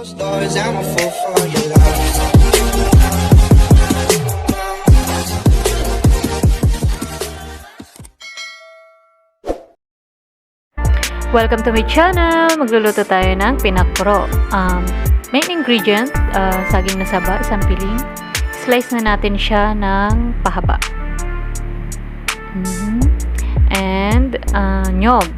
Stars, I'm a fool for your love. Welcome to my channel! Magluluto tayo ng pinakpro. Main ingredient, saging na saba, isang piling. Slice na natin siya ng pahaba. And nyog.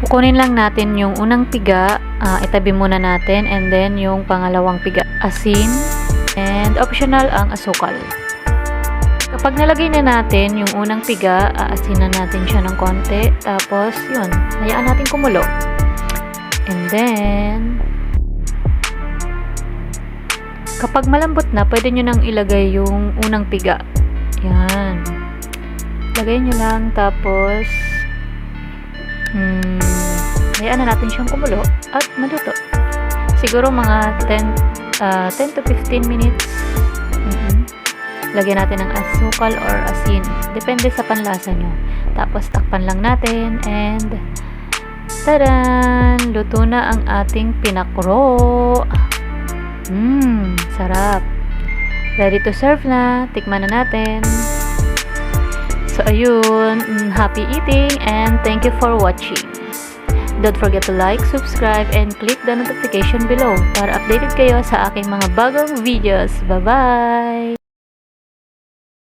Kukunin lang natin yung unang piga, itabi muna natin, and then yung pangalawang piga, asin, and optional ang asukal. Kapag nalagay na natin yung unang piga, aasinan natin siya ng konti. Tapos, yun, hayaan natin kumulo. And then, kapag malambot na, pwede nyo nang ilagay yung unang piga. Yan. Lagay nyo lang, tapos, hayaan na natin siyang kumulo at maluto. Siguro mga 10 to 15 minutes. Lagyan natin ng asukal or asin. Depende sa panlasa nyo. Tapos, takpan lang natin. And, tadan! Luto na ang ating pinakro. Sarap. Ready to serve na. Tikman na natin. So, ayun. Happy eating and thank you for watching. Don't forget to like, subscribe, and click the notification below para updated kayo sa aking mga bagong videos. Bye-bye!